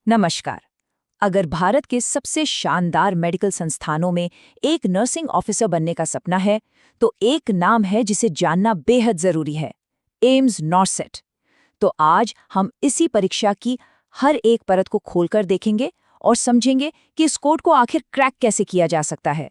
नमस्कार। अगर भारत के सबसे शानदार मेडिकल संस्थानों में एक नर्सिंग ऑफिसर बनने का सपना है, तो एक नाम है जिसे जानना बेहद जरूरी है, एम्स नॉरसेट। तो आज हम इसी परीक्षा की हर एक परत को खोलकर देखेंगे और समझेंगे कि इस कोड को आखिर क्रैक कैसे किया जा सकता है।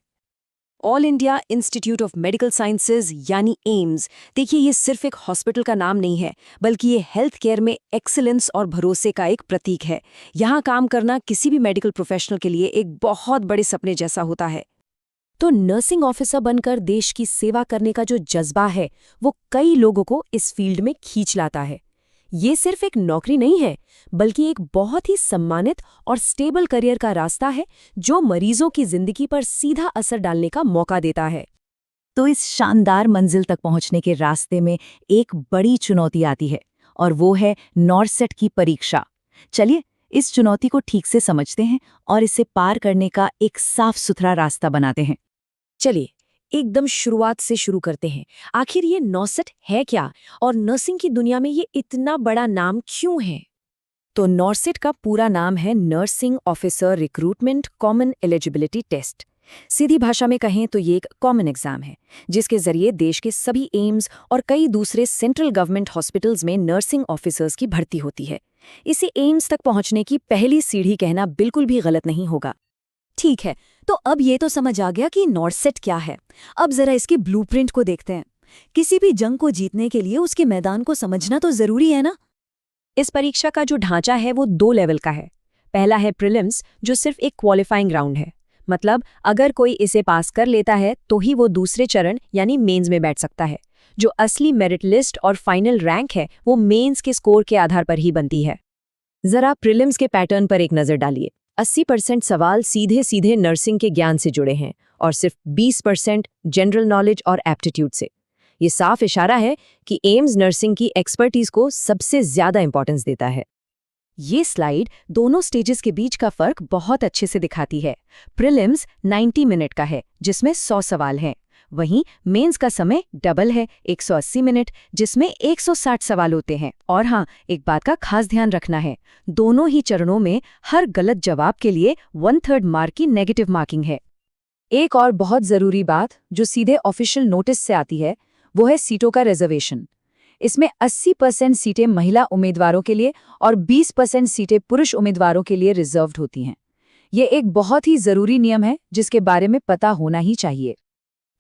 All India institute of medical sciences यानी एम्स। देखिए, ये सिर्फ एक हॉस्पिटल का नाम नहीं है, बल्कि ये हेल्थ केयर में एक्सीलेंस और भरोसे का एक प्रतीक है। यहाँ काम करना किसी भी मेडिकल प्रोफेशनल के लिए एक बहुत बड़े सपने जैसा होता है। तो नर्सिंग ऑफिसर बनकर देश की सेवा करने का जो जज्बा है, वो कई लोगों को इस फील्ड में खींच लाता है। ये सिर्फ एक नौकरी नहीं है, बल्कि एक बहुत ही सम्मानित और स्टेबल करियर का रास्ता है, जो मरीजों की जिंदगी पर सीधा असर डालने का मौका देता है। तो इस शानदार मंजिल तक पहुंचने के रास्ते में एक बड़ी चुनौती आती है, और वो है नॉरसेट की परीक्षा। चलिए, इस चुनौती को ठीक से समझते हैं और इसे पार करने का एक साफ सुथरा रास्ता बनाते हैं। चलिए, एकदम शुरुआत से शुरू करते हैं। आखिर ये नॉरसेट है क्या, और नर्सिंग की दुनिया में ये इतना बड़ा नाम क्यों है? तो नॉरसेट का पूरा नाम है nursing officer recruitment common eligibility test. सीधी भाषा में कहें तो ये एक कॉमन एग्जाम है, जिसके जरिए देश के सभी एम्स और कई दूसरे सेंट्रल गवर्नमेंट हॉस्पिटल्स में नर्सिंग ऑफिसर्स की भर्ती होती है। इसे एम्स तक पहुंचने की पहली सीढ़ी कहना बिल्कुल भी गलत नहीं होगा। ठीक है, तो अब ये तो समझ आ गया कि नॉरसेट क्या है। अब जरा इसकी ब्लूप्रिंट को देखते हैं। किसी भी जंग को जीतने के लिए उसके मैदान को समझना तो जरूरी है ना। इस परीक्षा का जो ढांचा है वो 2 लेवल का है। पहला है प्रीलिम्स, जो सिर्फ एक क्वालिफाइंग राउंड है। मतलब अगर कोई इसे पास कर लेता है तो ही वो दूसरे चरण यानी मेंस में बैठ सकता है। जो असली मेरिट लिस्ट और फाइनल रैंक है वो मेंस के स्कोर के आधार पर ही बनती है। जरा प्रीलिम्स के पैटर्न पर एक नजर डालिए। 80% सवाल सीधे सीधे नर्सिंग के ज्ञान से जुड़े हैं और सिर्फ 20% जनरल नॉलेज और एप्टीट्यूड से। ये साफ इशारा है कि एम्स नर्सिंग की एक्सपर्टीज को सबसे ज्यादा इंपॉर्टेंस देता है। ये स्लाइड दोनों स्टेजेस के बीच का फर्क बहुत अच्छे से दिखाती है। प्रीलिम्स 90 मिनट का है, जिसमें 100 सवाल हैं। वहीं मेंस का समय डबल है, 180 मिनट, जिसमें 160 सवाल होते हैं। और हाँ, एक बात का खास ध्यान रखना है, दोनों ही चरणों में हर गलत जवाब के लिए 1/3 मार्क की नेगेटिव मार्किंग है। एक और बहुत जरूरी बात जो सीधे ऑफिशियल नोटिस से आती है, वो है सीटों का रिजर्वेशन। इसमें 80% सीटें महिला उम्मीदवारों के लिए और 20% सीटें पुरुष उम्मीदवारों के लिए रिजर्व्ड होती हैं। ये एक बहुत ही जरूरी नियम है, जिसके बारे में पता होना ही चाहिए।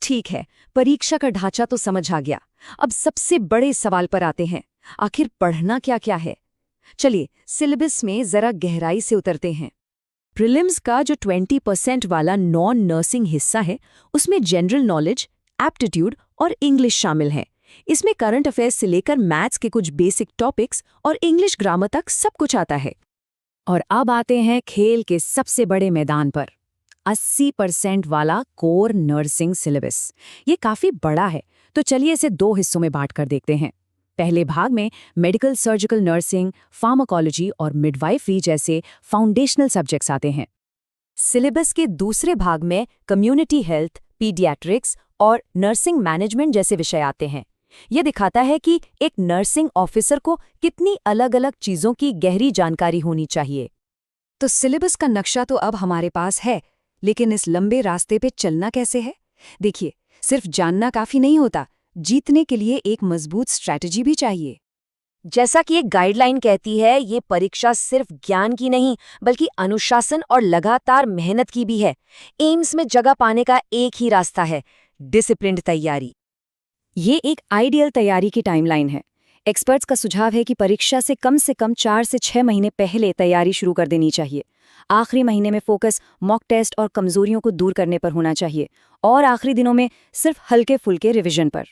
ठीक है, परीक्षा का ढांचा तो समझ आ गया। अब सबसे बड़े सवाल पर आते हैं, आखिर पढ़ना क्या क्या है। चलिए, सिलेबस में जरा गहराई से उतरते हैं। प्रीलिम्स का जो 20% वाला नॉन नर्सिंग हिस्सा है, उसमें जनरल नॉलेज, एप्टीट्यूड और इंग्लिश शामिल है। इसमें करंट अफेयर्स से लेकर मैथ्स के कुछ बेसिक टॉपिक्स और इंग्लिश ग्रामर तक सब कुछ आता है। और अब आते हैं खेल के सबसे बड़े मैदान पर, 80% वाला कोर नर्सिंग सिलेबस। ये काफी बड़ा है, तो चलिए इसे 2 हिस्सों में बांट कर देखते हैं। पहले भाग में मेडिकल सर्जिकल नर्सिंग, फार्माकोलॉजी और मिडवाइफरी जैसे फाउंडेशनल सब्जेक्ट्स आते हैं। सिलेबस के दूसरे भाग में कम्युनिटी हेल्थ, पीडियाट्रिक्स और नर्सिंग मैनेजमेंट जैसे विषय आते हैं। यह दिखाता है कि एक नर्सिंग ऑफिसर को कितनी अलग अलग चीजों की गहरी जानकारी होनी चाहिए। तो सिलेबस का नक्शा तो अब हमारे पास है, लेकिन इस लंबे रास्ते पे चलना कैसे है? देखिए, सिर्फ जानना काफी नहीं होता, जीतने के लिए एक मजबूत स्ट्रैटेजी भी चाहिए। जैसा कि एक गाइडलाइन कहती है, ये परीक्षा सिर्फ ज्ञान की नहीं, बल्कि अनुशासन और लगातार मेहनत की भी है। एम्स में जगह पाने का एक ही रास्ता है, डिसिप्लिन्ड तैयारी। ये एक आइडियल तैयारी की टाइमलाइन है। एक्सपर्ट्स का सुझाव है कि परीक्षा से कम 4 से 6 महीने पहले तैयारी शुरू कर देनी चाहिए। आखिरी महीने में फोकस मॉक टेस्ट और कमजोरियों को दूर करने पर होना चाहिए, और आखिरी दिनों में सिर्फ हल्के फुल्के रिवीजन पर।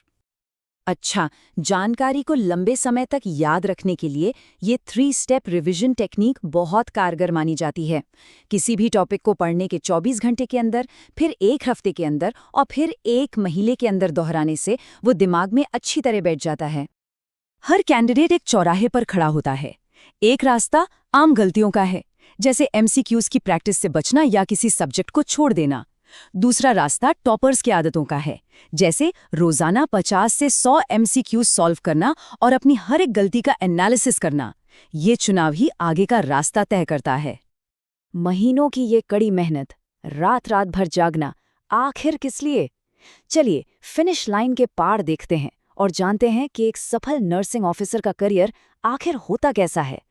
अच्छा, जानकारी को लंबे समय तक याद रखने के लिए ये 3 स्टेप रिवीजन टेक्निक बहुत कारगर मानी जाती है। किसी भी टॉपिक को पढ़ने के 24 घंटे के अंदर, फिर 1 हफ्ते के अंदर और फिर 1 महीने के अंदर दोहराने से वो दिमाग में अच्छी तरह बैठ जाता है। हर कैंडिडेट एक चौराहे पर खड़ा होता है। एक रास्ता आम गलतियों का है, जैसे एमसीक्यूज की प्रैक्टिस से बचना या किसी सब्जेक्ट को छोड़ देना। दूसरा रास्ता टॉपर्स की आदतों का है, जैसे रोजाना 50 से 100 एमसीक्यूज सॉल्व करना और अपनी हर एक गलती का एनालिसिस करना। ये चुनाव ही आगे का रास्ता तय करता है। महीनों की ये कड़ी मेहनत, रात रात भर जागना, आखिर किस लिए? चलिए फिनिश लाइन के पार देखते हैं और जानते हैं कि एक सफल नर्सिंग ऑफिसर का करियर आखिर होता कैसा है।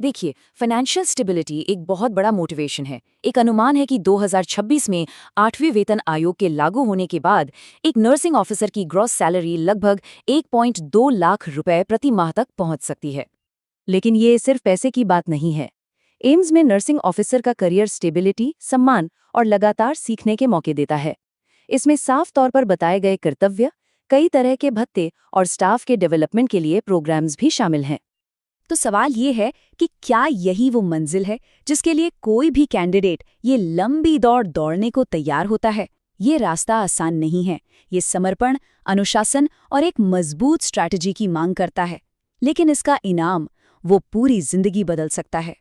देखिए, फाइनेंशियल स्टेबिलिटी एक बहुत बड़ा मोटिवेशन है। एक अनुमान है कि 2026 में 8वें वेतन आयोग के लागू होने के बाद एक नर्सिंग ऑफिसर की ग्रॉस सैलरी लगभग 1.2 लाख रुपए प्रति माह तक पहुंच सकती है। लेकिन ये सिर्फ पैसे की बात नहीं है। एम्स में नर्सिंग ऑफिसर का करियर स्टेबिलिटी, सम्मान और लगातार सीखने के मौके देता है। इसमें साफ तौर पर बताए गए कर्तव्य, कई तरह के भत्ते और स्टाफ के डेवलपमेंट के लिए प्रोग्राम्स भी शामिल हैं। तो सवाल ये है कि क्या यही वो मंजिल है जिसके लिए कोई भी कैंडिडेट ये लंबी दौड़ दौड़ने को तैयार होता है? ये रास्ता आसान नहीं है। ये समर्पण, अनुशासन और एक मजबूत स्ट्रैटेजी की मांग करता है। लेकिन इसका इनाम वो पूरी जिंदगी बदल सकता है।